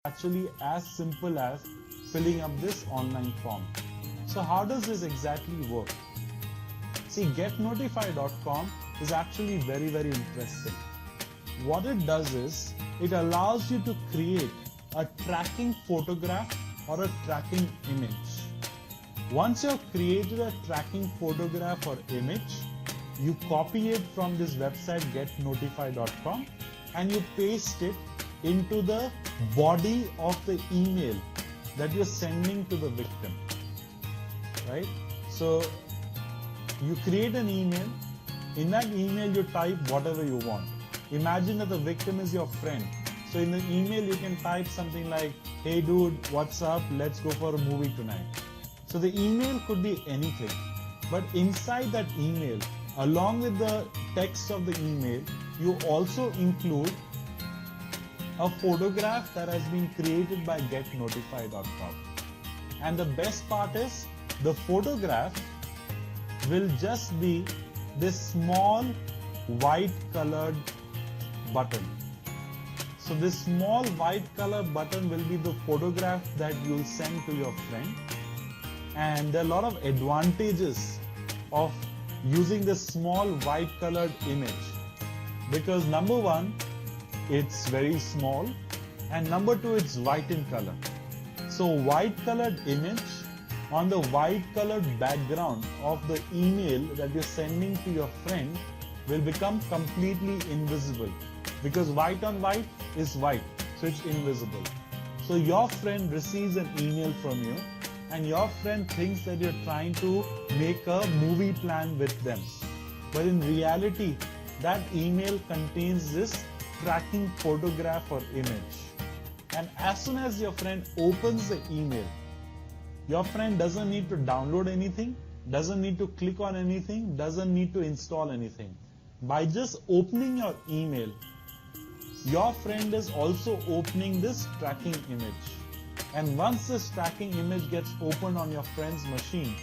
actually as simple as filling up this online form. So how does this exactly work? See, getnotify.com is actually very interesting. What it does is, it allows you to create a tracking photograph or a tracking image. Once you've created a tracking photograph or image, you copy it from this website getnotify.com and you paste it into the body of the email that you're sending to the victim, right? So you create an email. In that email you type whatever you want. Imagine that the victim is your friend. So in the email you can type something like, hey dude, what's up? Let's go for a movie tonight. So the email could be anything. But inside that email, along with the text of the email, you also include a photograph that has been created by getnotify.com. And the best part is, the photograph will just be this small white colored button. So this small white color button will be the photograph that you'll send to your friend. And there are a lot of advantages of using this small white colored image, because number one, it's very small, and number two, it's white in color. So white colored image on the white colored background of the email that you're sending to your friend will become completely invisible, because white on white is white, so it's invisible. So your friend receives an email from you and your friend thinks that you're trying to make a movie plan with them. But in reality, that email contains this tracking photograph or image. And as soon as your friend opens the email, your friend doesn't need to download anything, doesn't need to click on anything, doesn't need to install anything. By just opening your email, your friend is also opening this tracking image. And once this tracking image gets opened on your friend's machine,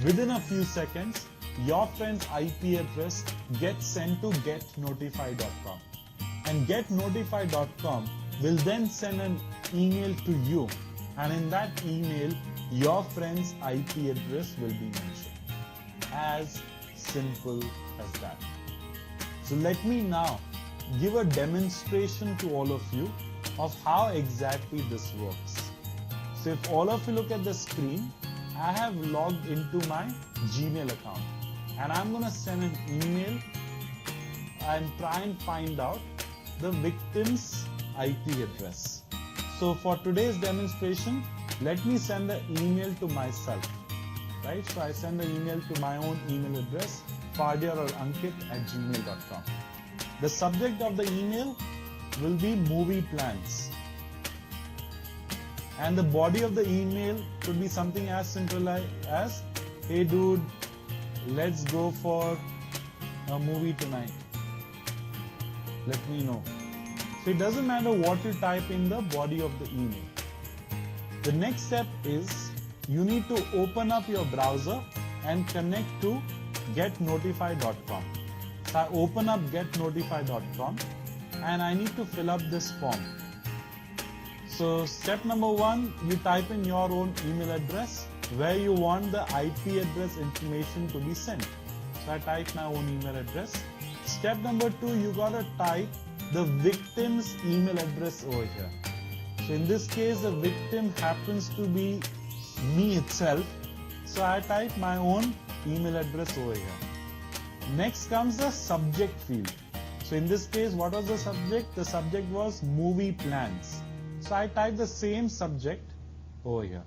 within a few seconds, your friend's IP address gets sent to getnotify.com. And getnotify.com will then send an email to you. And in that email, your friend's IP address will be mentioned. As simple as that. So let me now give a demonstration to all of you of how exactly this works. So if all of you look at the screen, I have logged into my Gmail account and I'm going to send an email and try and find out the victim's IP address. So for today's demonstration, let me send the email to myself, right? So I send the email to my own email address, fardiyar@gmail.com. The subject of the email will be movie plans. And the body of the email could be something as simple as, hey dude, let's go for a movie tonight. Let me know. So it doesn't matter what you type in the body of the email. The next step is, you need to open up your browser and connect to getnotify.com. So I open up getnotify.com and I need to fill up this form. So step number one, you type in your own email address where you want the IP address information to be sent. So I type my own email address. Step number two, you gotta type the victim's email address over here. So in this case, the victim happens to be me itself. So I type my own email address over here. Next comes the subject field. So in this case, what was the subject? The subject was movie plans. So I type the same subject over here.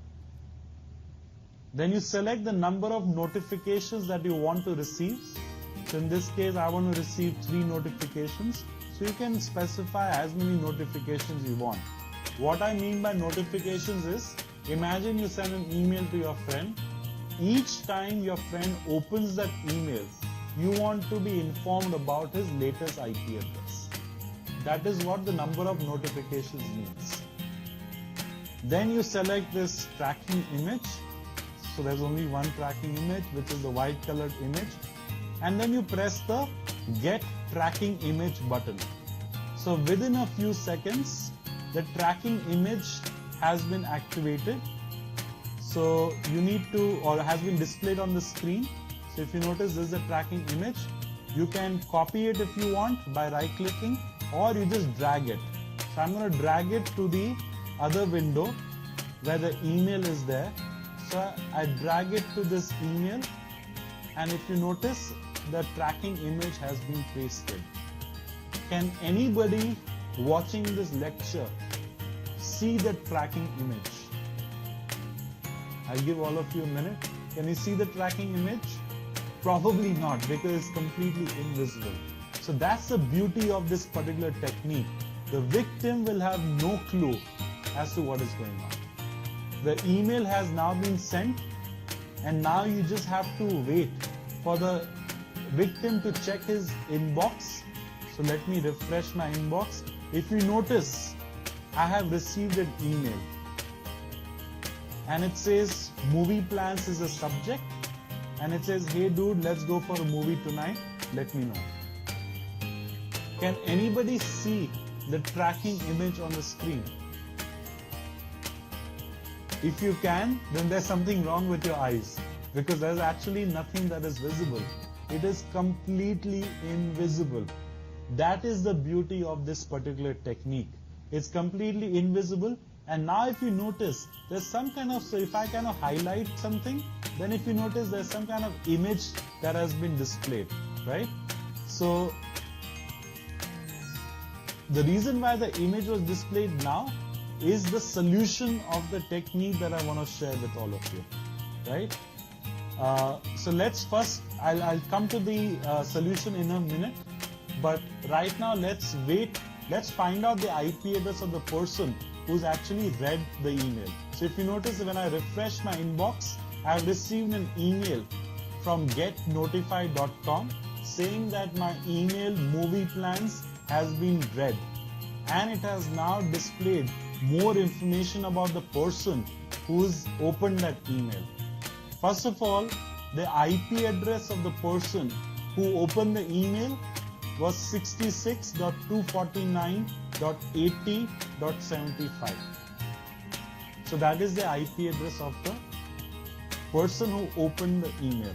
Then you select the number of notifications that you want to receive. So in this case, I want to receive 3 notifications. So you can specify as many notifications you want. What I mean by notifications is, imagine you send an email to your friend. Each time your friend opens that email, you want to be informed about his latest IP address. That is what the number of notifications means. Then you select this tracking image. So there's only one tracking image, which is the white colored image. And then you press the Get Tracking Image button. So within a few seconds, the tracking image has been activated. So you need to, or has been displayed on the screen. So if you notice, this is the tracking image. You can copy it if you want by right clicking, or you just drag it. So I'm going to drag it to the other window where the email is there. So I drag it to this email, and if you notice, the tracking image has been pasted. Can anybody watching this lecture see the tracking image? I'll give all of you a minute. Can you see the tracking image? Probably not, because it's completely invisible. So that's the beauty of this particular technique. The victim will have no clue as to what is going on. The email has now been sent, and now you just have to wait for the victim to check his inbox. So let me refresh my inbox. If you notice, I have received an email, and it says movie plans is a subject, and it says, hey dude, let's go for a movie tonight, let me know. Can anybody see the tracking image on the screen? If you can, then there's something wrong with your eyes, because there's actually nothing that is visible. It is completely invisible. That is the beauty of this particular technique. It's completely invisible. And now if you notice, there's some kind of, so if I kind of highlight something, then if you notice, there's some kind of image that has been displayed, right? So the reason why the image was displayed now is the solution of the technique that I want to share with all of you, right? So let's first, I'll come to the solution in a minute, but right now let's find out the IP address of the person who's actually read the email. So if you notice, when I refresh my inbox, I've received an email from getnotify.com saying that my email movie plans has been read, and it has now displayed more information about the person who's opened that email. First of all, the IP address of the person who opened the email was 66.249.80.75. So that is the IP address of the person who opened the email.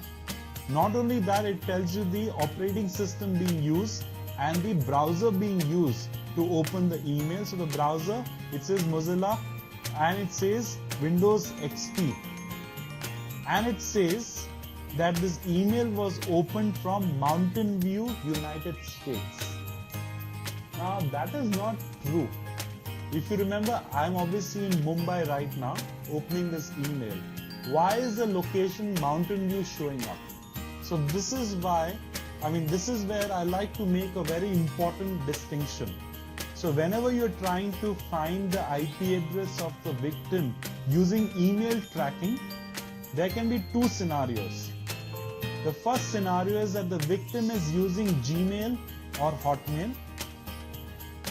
Not only that, it tells you the operating system being used and the browser being used to open the email. So the browser, it says Mozilla, and it says Windows XP, and it says that this email was opened from Mountain View, United States. Now that is not true. If you remember, I'm obviously in Mumbai right now opening this email. Why is the location Mountain View showing up? So this is why, this is where I like to make a very important distinction. So whenever you're trying to find the IP address of the victim using email tracking, there can be two scenarios. The first scenario is that the victim is using Gmail or Hotmail.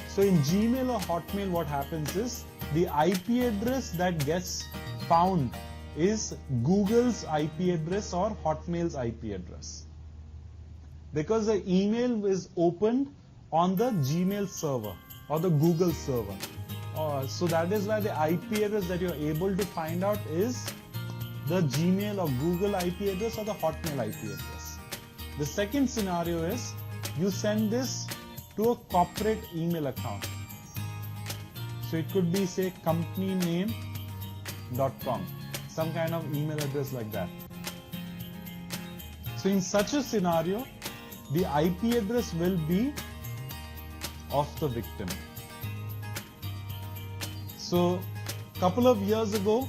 So in Gmail or Hotmail, what happens is the IP address that gets found is Google's IP address or Hotmail's IP address, because the email is opened on the Gmail server or the Google server. So that is why the IP address that you're able to find out is the Gmail or Google IP address or the Hotmail IP address. The second scenario is you send this to a corporate email account. So it could be, say, companyname.com, some kind of email address like that. So in such a scenario, the IP address will be of the victim. So a couple of years ago,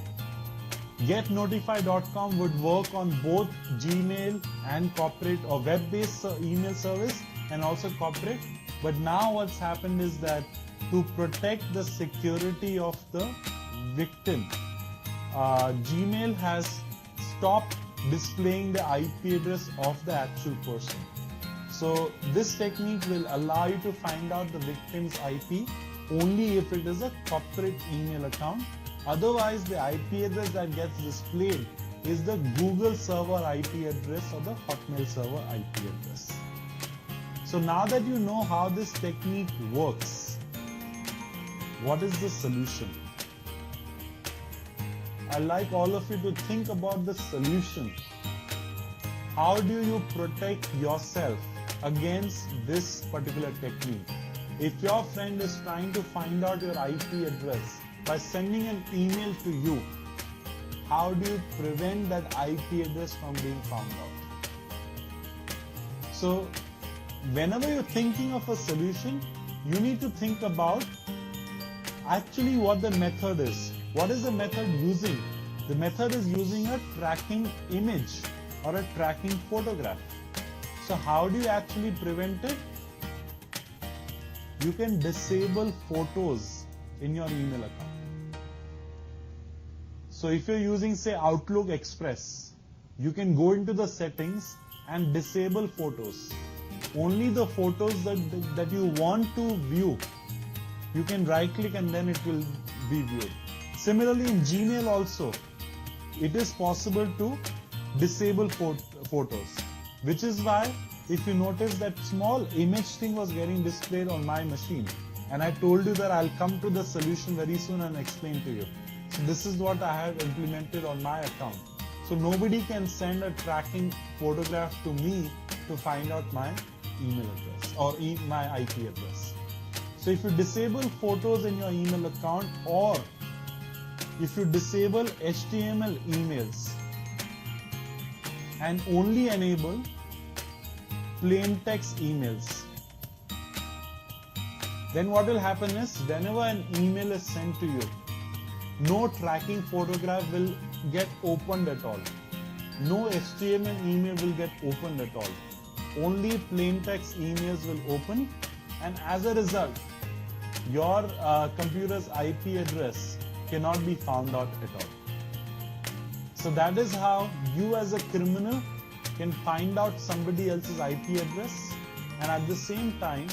getnotify.com would work on both Gmail and corporate or web-based email service and also corporate. But now what's happened is that to protect the security of the victim, Gmail has stopped displaying the IP address of the actual person. So this technique will allow you to find out the victim's IP only if it is a corporate email account. Otherwise, the IP address that gets displayed is the Google server IP address or the Hotmail server IP address. So now that you know how this technique works, what is the solution? I'd like all of you to think about the solution. How do you protect yourself against this particular technique? If your friend is trying to find out your IP address by sending an email to you, how do you prevent that IP address from being found out? So, whenever you're thinking of a solution, you need to think about actually what the method is. What is the method using? The method is using a tracking image or a tracking photograph. So how do you actually prevent it? You can disable photos in your email account. So if you're using, say, Outlook Express, you can go into the settings and disable photos. Only the photos that you want to view, you can right click and then it will be viewed. Similarly in Gmail also, it is possible to disable photos, which is why if you notice that small image thing was getting displayed on my machine, and I told you that I'll come to the solution very soon and explain to you. So this is what I have implemented on my account. So nobody can send a tracking photograph to me to find out my email address or my IP address. So if you disable photos in your email account, or if you disable HTML emails and only enable plain text emails, then what will happen is whenever an email is sent to you, no tracking photograph will get opened at all. No HTML email will get opened at all. Only plain text emails will open, and as a result, your computer's IP address cannot be found out at all. So that is how you as a criminal can find out somebody else's IP address, and at the same time,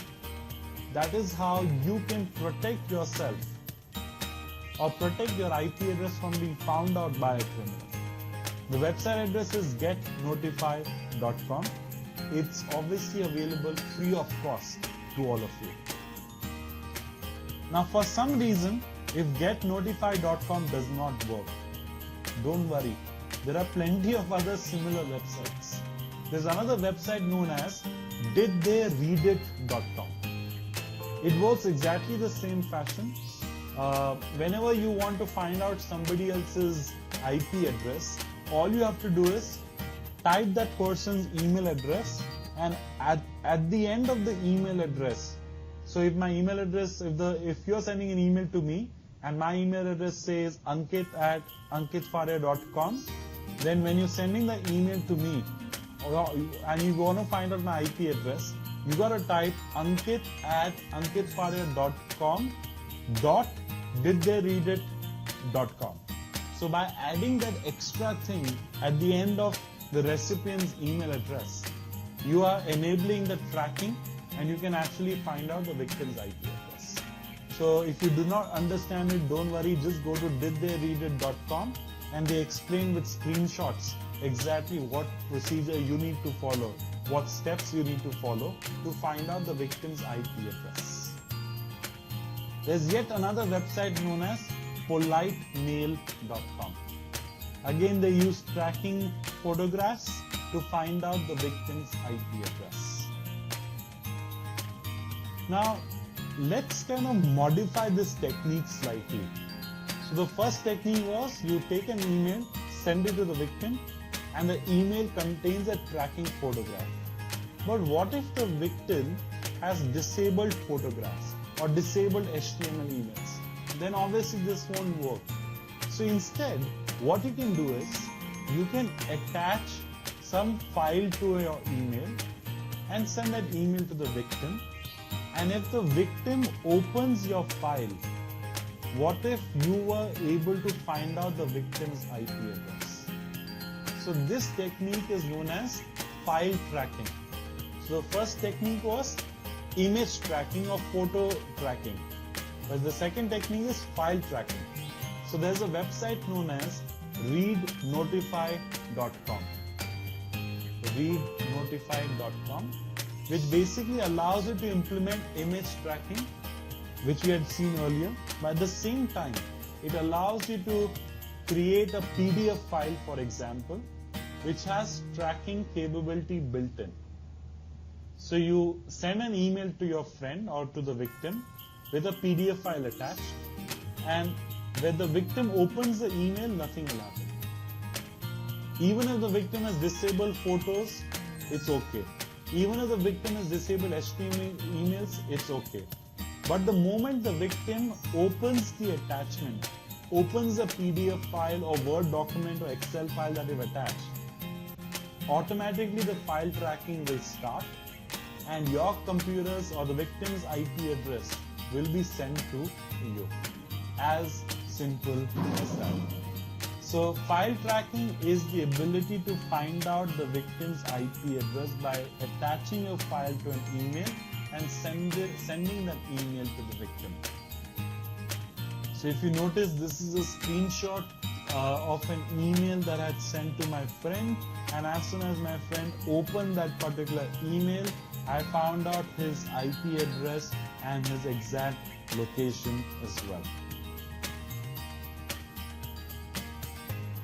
that is how you can protect yourself or protect your IP address from being found out by a criminal. The website address is getnotify.com. It's obviously available free of cost to all of you. Now for some reason, if getnotify.com does not work, don't worry. There are plenty of other similar websites. There's another website known as didtheyreadit.com. It works exactly the same fashion. Whenever you want to find out somebody else's IP address, all you have to do is type that person's email address, and at the end of the email address, so if my email address, if you're sending an email to me and my email address says ankit@ankitfaria.com, then when you're sending the email to me and you want to find out my IP address, you got to type ankit@ankitfaria.com .didtheyreadit.com. So by adding that extra thing at the end of the recipient's email address, you are enabling the tracking, and you can actually find out the victim's IP address. So if you do not understand it, don't worry, just go to didtheyreadit.com and they explain with screenshots exactly what procedure you need to follow, what steps you need to follow to find out the victim's IP address. There's yet another website known as politemail.com. Again, they use tracking photographs to find out the victim's IP address. Now, let's kind of modify this technique slightly. So the first technique was you take an email, send it to the victim, and the email contains a tracking photograph. But what if the victim has disabled photographs or disabled HTML emails? Then obviously this won't work. So instead, what you can do is you can attach some file to your email and send that email to the victim. And if the victim opens your file, what if you were able to find out the victim's IP address? So this technique is known as file tracking. So the first technique was image tracking or photo tracking. But the second technique is file tracking. So there's a website known as readnotify.com. Readnotify.com, which basically allows you to implement image tracking which we had seen earlier, but at the same time, it allows you to create a PDF file, for example, which has tracking capability built in. So you send an email to your friend or to the victim with a PDF file attached, and when the victim opens the email, nothing will happen. Even if the victim has disabled photos, it's okay. Even if the victim has disabled HTML emails, it's okay. But the moment the victim opens the attachment, opens a PDF file or Word document or Excel file that you've attached, automatically the file tracking will start, and your computer's or the victim's IP address will be sent to you. As simple as that. So file tracking is the ability to find out the victim's IP address by attaching a file to an email and sending that email to the victim. So if you notice, this is a screenshot of an email that I had sent to my friend, and as soon as my friend opened that particular email, I found out his IP address and his exact location as well.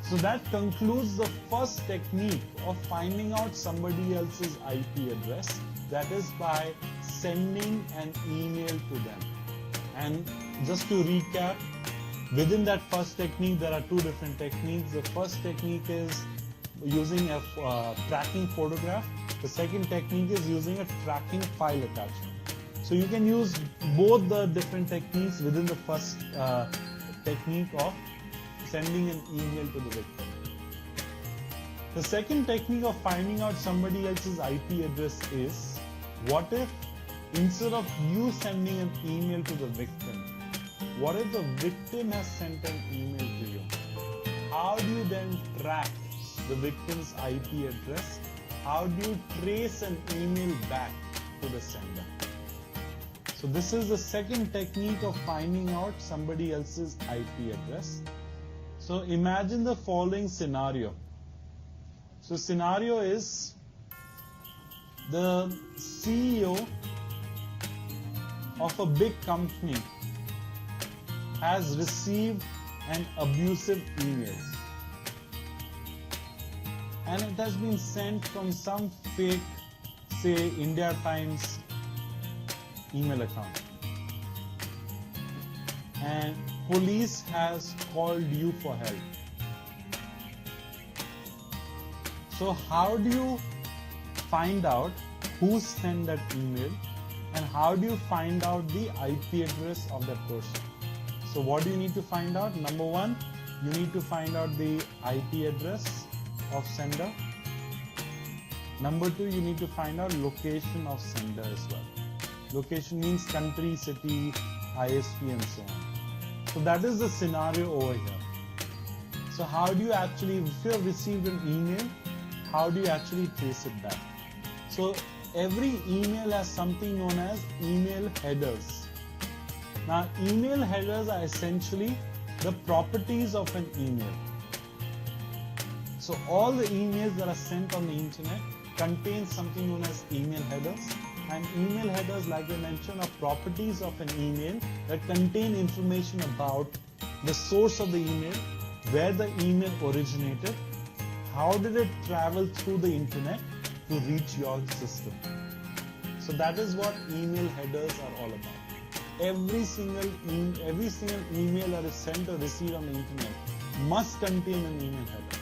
So that concludes the first technique of finding out somebody else's IP address, that is by sending an email to them. And just to recap, within that first technique there are two different techniques. The first technique is using a tracking photograph. The second technique is using a tracking file attachment. So you can use both the different techniques within the first technique of sending an email to the victim. The second technique of finding out somebody else's IP address is, what if instead of you sending an email to the victim, what if the victim has sent an email to you? How do you then track the victim's IP address? How do you trace an email back to the sender? So this is the second technique of finding out somebody else's IP address. So imagine the following scenario. So scenario is the CEO of a big company has received an abusive email, and it has been sent from some fake, say, India Times email account, and police has called you for help. So how do you find out who sent that email, and how do you find out the IP address of that person? So what do you need to find out? Number one, you need to find out the IP address of sender. Number two, you need to find out location of sender as well. Location means country, city, ISP and so on. So that is the scenario over here. So how do you actually, if you have received an email, how do you actually trace it back? So every email has something known as email headers. Now email headers are essentially the properties of an email. So all the emails that are sent on the internet contain something known as email headers. And email headers, like I mentioned, are properties of an email that contain information about the source of the email, where the email originated, how did it travel through the internet to reach your system. So that is what email headers are all about. Every single email that is sent or received on the internet must contain an email header.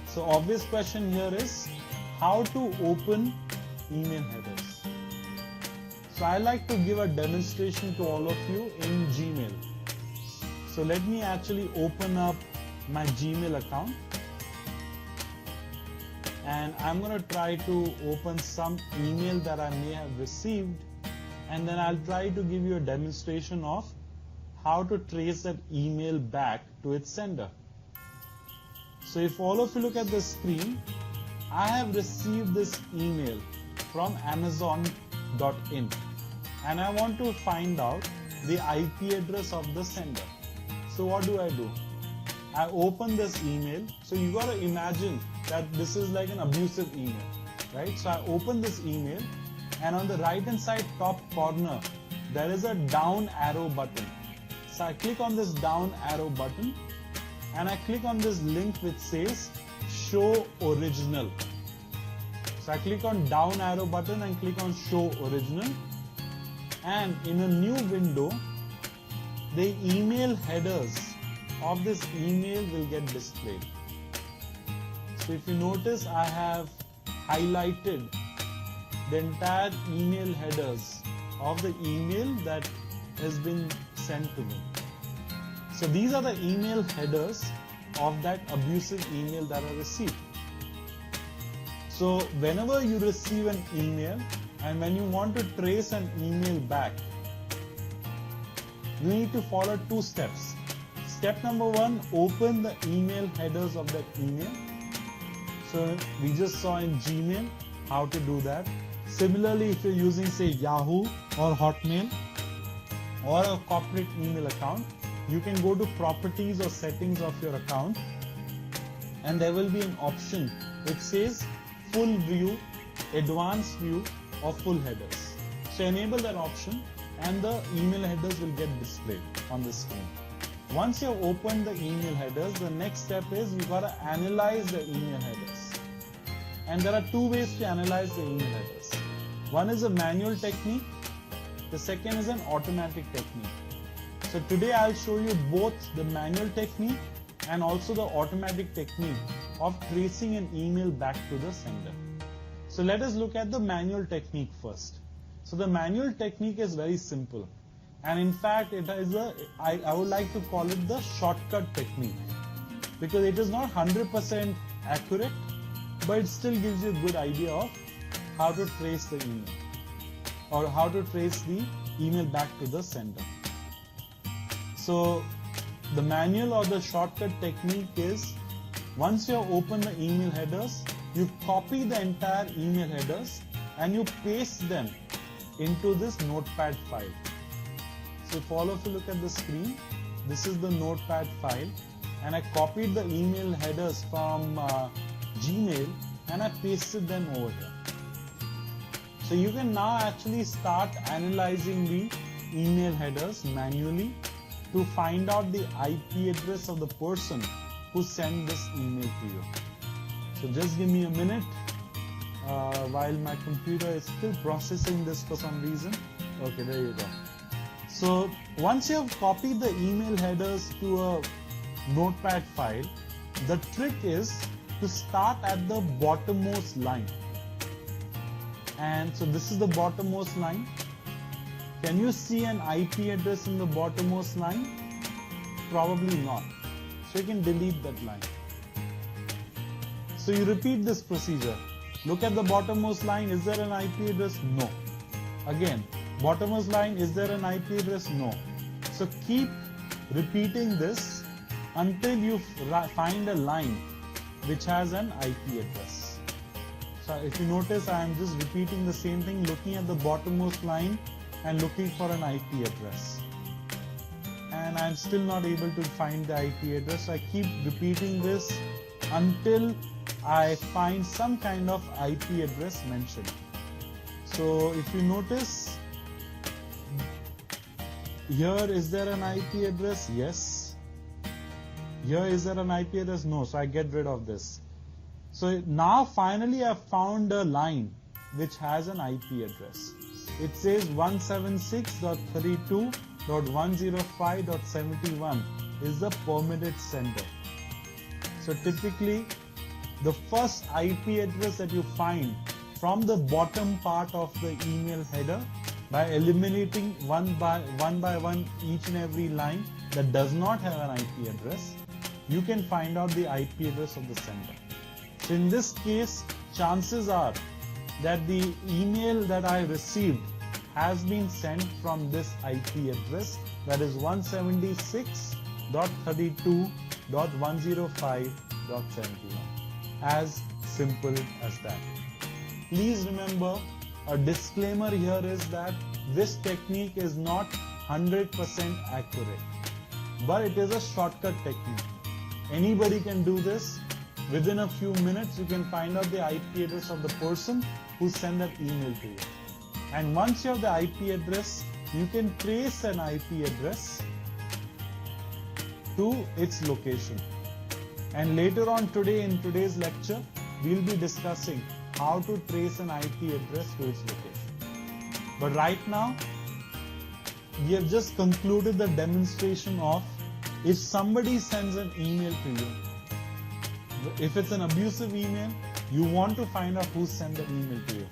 So obvious question here is how to open email headers. So I like to give a demonstration to all of you in Gmail. So let me actually open up my Gmail account, and I'm going to try to open some email that I may have received, and then I'll try to give you a demonstration of how to trace that email back to its sender. So if all of you look at the screen, I have received this email from Amazon.in, and I want to find out the IP address of the sender. So what do? I open this email. So you got to imagine that this is like an abusive email, right? So I open this email, and on the right hand side top corner there is a down arrow button. So I click on this down arrow button and I click on this link which says show original. So I click on down arrow button and click on show original, and in a new window the email headers of this email will get displayed. So if you notice, I have highlighted the entire email headers of the email that has been sent to me. So these are the email headers of that abusive email that I received. So whenever you receive an email and when you want to trace an email back, you need to follow 2 steps. Step number 1, open the email headers of that email. So we just saw in Gmail how to do that. Similarly, if you're using say Yahoo or Hotmail or a corporate email account, you can go to properties or settings of your account and there will be an option which says full view, advanced view or full headers. So enable that option and the email headers will get displayed on the screen. Once you have opened the email headers, the next step is you got to analyze the email headers. And there are 2 ways to analyze the email headers. One is a manual technique, the second is an automatic technique. So today I'll show you both the manual technique and also the automatic technique of tracing an email back to the sender. So let us look at the manual technique first. So the manual technique is very simple, and in fact it is I would like to call it the shortcut technique, because it is not 100% accurate, but it still gives you a good idea of how to trace the email or how to trace the email back to the sender. So the manual or the shortcut technique is, once you have opened the email headers, you copy the entire email headers and you paste them into this notepad file. So if all of you look at the screen, this is the notepad file, and I copied the email headers from Gmail and I pasted them over here. So you can now actually start analyzing the email headers manually to find out the IP address of the person who sent this email to you. So just give me a minute while my computer is still processing this for some reason. Okay, there you go. So once you have copied the email headers to a notepad file, the trick is to start at the bottommost line. And so this is the bottommost line. Can you see an IP address in the bottommost line? Probably not. So you can delete that line. So you repeat this procedure. Look at the bottommost line. Is there an IP address? No. Again, bottommost line. Is there an IP address? No. So keep repeating this until you find a line which has an IP address. So if you notice, I am just repeating the same thing, looking at the bottommost line and looking for an IP address. And I am still not able to find the IP address. So I keep repeating this until I find some kind of IP address mentioned. So if you notice, here is there an IP address? Yes. Here is there an IP address? No. So I get rid of this. So now finally I found a line which has an IP address. It says 176.32.105.71 is the permitted sender. So typically the first IP address that you find from the bottom part of the email header, by eliminating one by one each and every line that does not have an IP address, you can find out the IP address of the sender. So in this case, chances are that the email that I received has been sent from this IP address, that is 176.32.105.71. As simple as that. Please remember, a disclaimer here is that this technique is not 100% accurate, but it is a shortcut technique. Anybody can do this. Within a few minutes, you can find out the IP address of the person who sent that email to you. And once you have the IP address, you can trace an IP address to its location. And later on today, in today's lecture, we'll be discussing how to trace an IP address to its location. But right now, we have just concluded the demonstration of if somebody sends an email to you, if it's an abusive email, you want to find out who sent the email to you.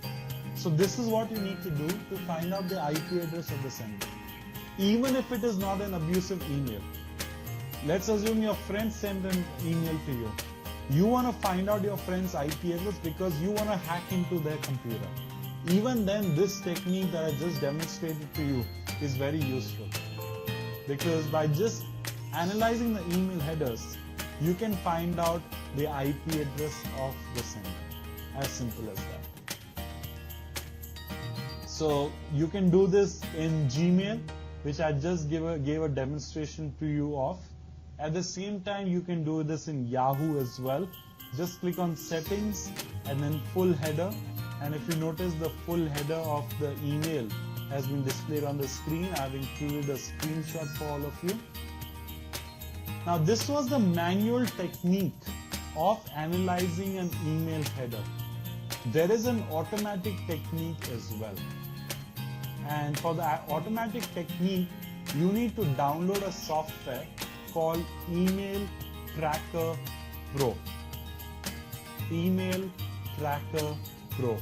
So this is what you need to do to find out the IP address of the sender. Even if it is not an abusive email. Let's assume your friend sent an email to you. You want to find out your friend's IP address because you want to hack into their computer. Even then, this technique that I just demonstrated to you is very useful. Because by just analyzing the email headers, you can find out the IP address of the sender. As simple as that. So you can do this in Gmail, which I just gave a demonstration to you of. At the same time, you can do this in Yahoo as well. Just click on settings and then full header. And if you notice, the full header of the email has been displayed on the screen. I've included a screenshot for all of you. Now, this was the manual technique of analyzing an email header. There is an automatic technique as well. And for the automatic technique, you need to download a software called Email Tracker Pro. Email Tracker Pro.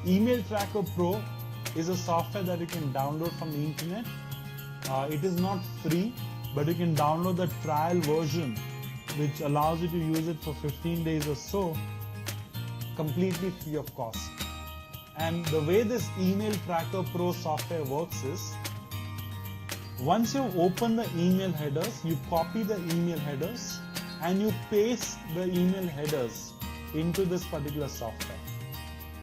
Email Tracker Pro is a software that you can download from the internet. It is not free, but you can download the trial version, which allows you to use it for 15 days or so, completely free of cost. And the way this Email Tracker Pro software works is, once you open the email headers, you copy the email headers and you paste the email headers into this particular software.